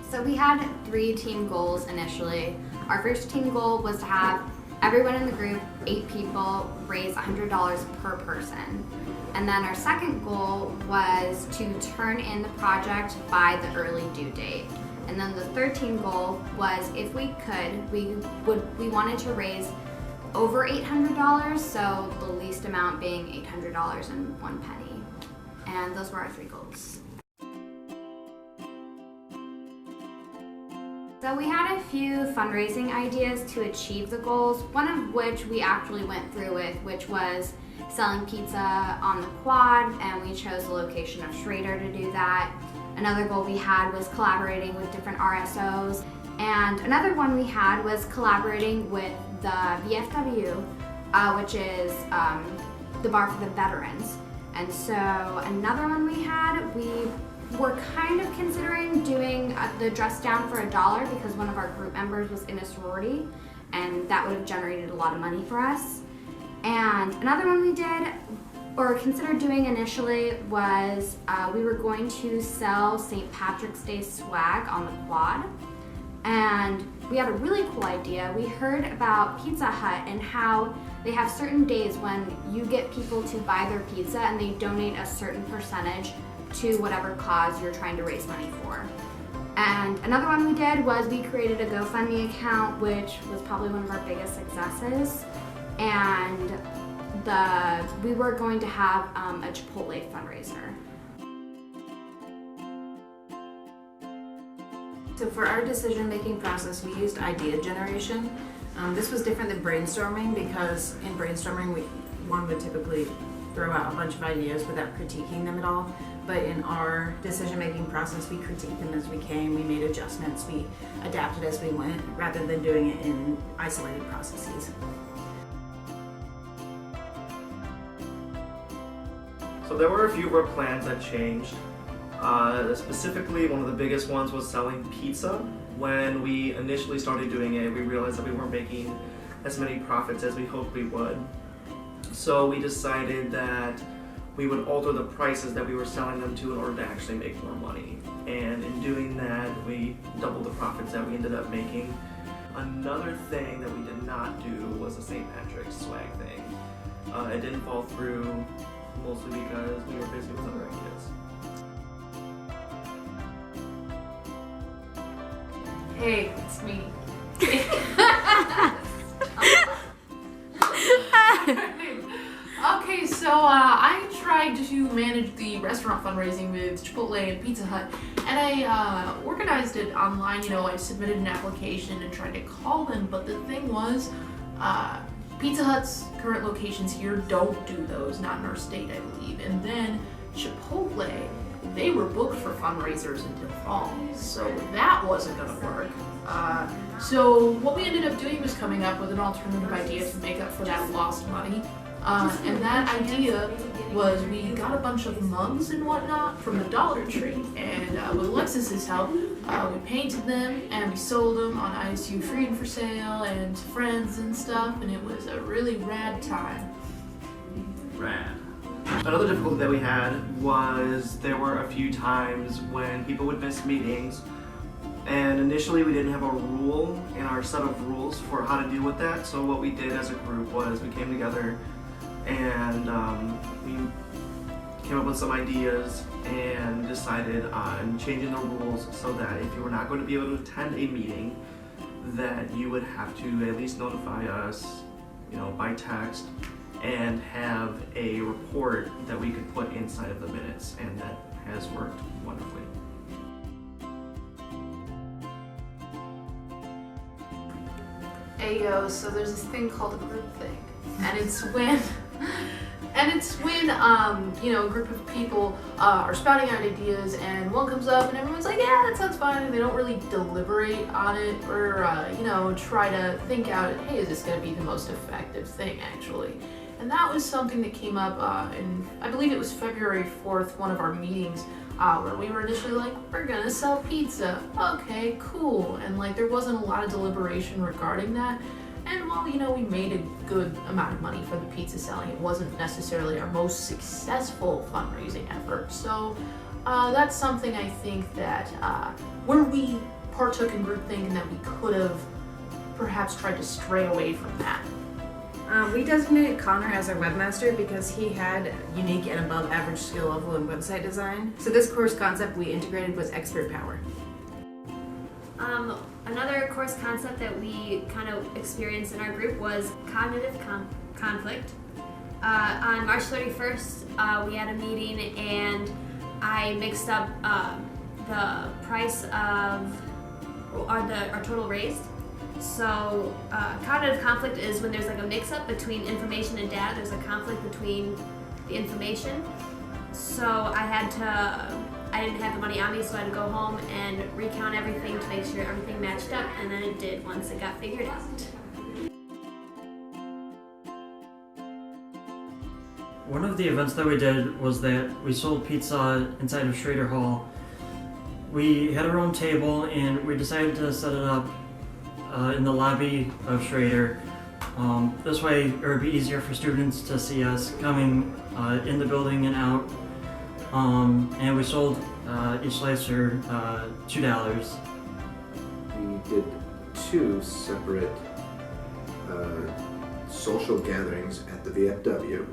So we had 3 team goals initially. Our first team goal was to have everyone in the group, 8 people, raise $100 per person. And then our second goal was to turn in the project by the early due date. And then the third team goal was, if we could, we wanted to raise over $800, so the least amount being $800.01. And those were our 3 goals. So we had a few fundraising ideas to achieve the goals, one of which we actually went through with, which was selling pizza on the quad, and we chose the location of Schrader to do that. Another goal we had was collaborating with different RSOs, and another one we had was collaborating with the VFW, which is the bar for the veterans. And so another one we had, we were kind of considering doing the dress down for $1 because one of our group members was in a sorority, and that would have generated a lot of money for us. And another one we did or considered doing initially was we were going to sell St. Patrick's Day swag on the quad. And we had a really cool idea. We heard about Pizza Hut and how they have certain days when you get people to buy their pizza and they donate a certain percentage to whatever cause you're trying to raise money for. And another one we did was we created a GoFundMe account, which was probably one of our biggest successes. And we were going to have a Chipotle fundraiser. So for our decision-making process, we used idea generation. This was different than brainstorming because in brainstorming, one would typically throw out a bunch of ideas without critiquing them at all. But in our decision-making process, we critiqued them as we came, we made adjustments, we adapted as we went, rather than doing it in isolated processes. So there were a few of our plans that changed. Specifically, one of the biggest ones was selling pizza. When we initially started doing it, we realized that we weren't making as many profits as we hoped we would. So we decided that we would alter the prices that we were selling them to in order to actually make more money. And in doing that, we doubled the profits that we ended up making. Another thing that we did not do was the St. Patrick's swag thing. It didn't fall through, mostly because we were busy with other ideas. Hey, it's me. Okay, so I tried to manage the restaurant fundraising with Chipotle and Pizza Hut, and I organized it online. You know, I submitted an application and tried to call them, but the thing was, Pizza Hut's current locations here don't do those, not in our state, I believe. And then Chipotle, they were booked for fundraisers until fall, so that wasn't gonna work. So what we ended up doing was coming up with an alternative idea to make up for that lost money. And that idea was we got a bunch of mugs and whatnot from the Dollar Tree, and with Alexis's help, we painted them and we sold them on ISU Free and for Sale and to friends and stuff, and it was a really rad time. Rad. Another difficulty that we had was there were a few times when people would miss meetings, and initially we didn't have a rule in our set of rules for how to deal with that. So what we did as a group was we came together and we came up with some ideas and decided on changing the rules so that if you were not going to be able to attend a meeting, that you would have to at least notify us, by text, and have a report that we could put inside of the minutes, and that has worked wonderfully. Hey yo, so there's this thing called a group thing, and it's when a group of people are spouting out ideas, and one comes up and everyone's like, yeah, that sounds fine, and they don't really deliberate on it or try to think out, hey, is this going to be the most effective thing actually? And that was something that came up in, I believe it was February 4th, one of our meetings, where we were initially like, we're gonna sell pizza. Okay, cool. And there wasn't a lot of deliberation regarding that. And while, we made a good amount of money for the pizza selling, it wasn't necessarily our most successful fundraising effort. So that's something I think that where we partook in groupthink and that we could have perhaps tried to stray away from that. We designated Connor as our webmaster because he had unique and above average skill level in website design. So this course concept we integrated was expert power. Another course concept that we kind of experienced in our group was cognitive conflict. On March 31st, we had a meeting and I mixed up the price of our total raised. So cognitive conflict is when there's like a mix-up between information and data. There's a conflict between the information. So I didn't have the money on me, so I had to go home and recount everything to make sure everything matched up, and then it did once it got figured out. One of the events that we did was that we sold pizza inside of Schrader Hall. We had our own table and we decided to set it up in the lobby of Schrader. This way it would be easier for students to see us coming in the building and out. And we sold each slicer $2. We did 2 separate social gatherings at the VFW.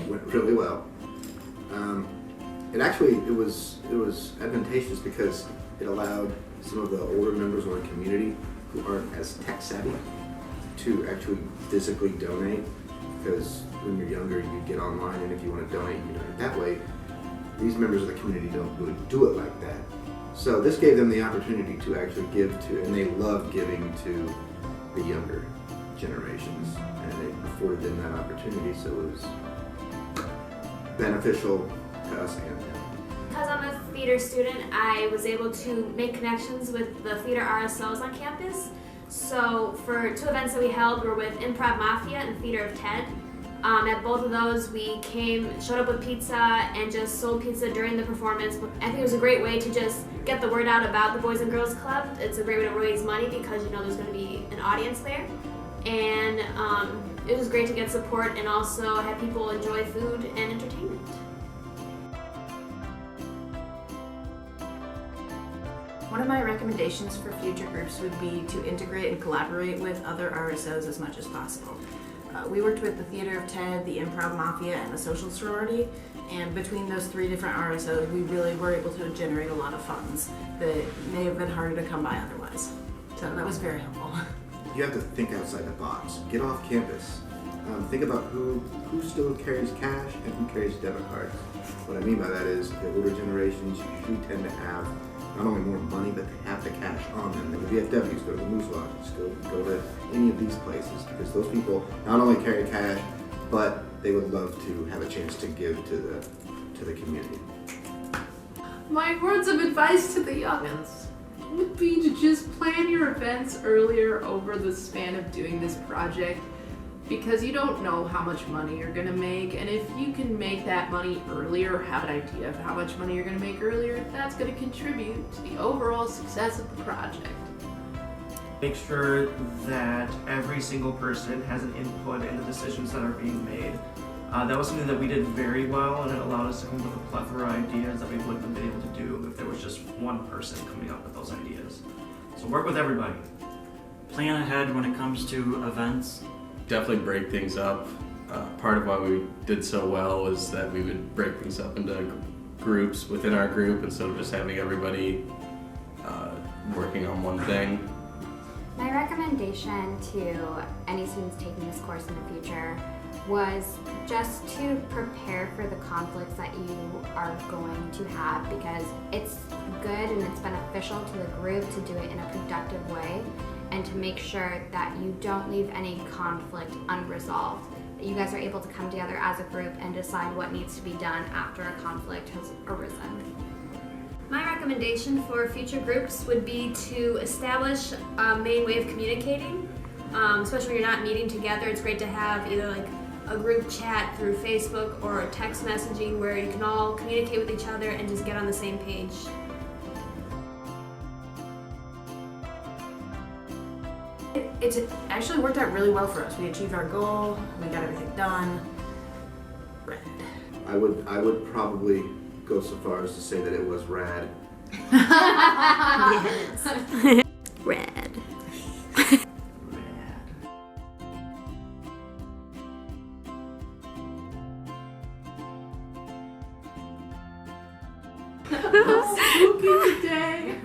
Went really well. It was advantageous because it allowed some of the older members of our community who aren't as tech savvy to actually physically donate, because when you're younger you get online and if you want to donate you donate that way. These members of the community don't really do it like that. So this gave them the opportunity to actually give to, and they love giving to the younger generations, and it afforded them that opportunity, so it was beneficial to us and them. Because I'm a theater student, I was able to make connections with the theater RSOs on campus. So for 2 events that we held were with Improv Mafia and Theater of Ted. At both of those, we showed up with pizza and just sold pizza during the performance. I think it was a great way to just get the word out about the Boys and Girls Club. It's a great way to raise money because you know there's going to be an audience there. And it was great to get support and also have people enjoy food and entertainment. One of my recommendations for future groups would be to integrate and collaborate with other RSOs as much as possible. We worked with the Theater of Ted, the Improv Mafia, and the Social Sorority, and between those 3 different RSOs, we really were able to generate a lot of funds that may have been harder to come by otherwise. So that was very helpful. You have to think outside the box. Get off campus. Think about who still carries cash and who carries debit cards. What I mean by that is the older generations usually tend to have not only more money, but they have the cash on them. The VFWs, go to the Moose Lodges, go to any of these places, because those people not only carry cash, but they would love to have a chance to give to the community. My words of advice to the youngins would be to just plan your events earlier over the span of doing this project, because you don't know how much money you're gonna make, and if you can make that money earlier, or have an idea of how much money you're gonna make earlier, that's gonna contribute to the overall success of the project. Make sure that every single person has an input in the decisions that are being made. That was something that we did very well, and it allowed us to come up with a plethora of ideas that we wouldn't have been able to do if there was just one person coming up with those ideas. So work with everybody. Plan ahead when it comes to events. Definitely break things up. Part of why we did so well was that we would break things up into groups within our group instead of just having everybody working on one thing. My recommendation to any students taking this course in the future was just to prepare for the conflicts that you are going to have, because it's good and it's beneficial to the group to do it in a productive way, and to make sure that you don't leave any conflict unresolved, that you guys are able to come together as a group and decide what needs to be done after a conflict has arisen. My recommendation for future groups would be to establish a main way of communicating, especially when you're not meeting together. It's great to have either like a group chat through Facebook or text messaging where you can all communicate with each other and just get on the same page. It's actually worked out really well for us. We achieved our goal, we got everything done. Rad. I would probably go so far as to say that it was rad. Yes. Spooky today.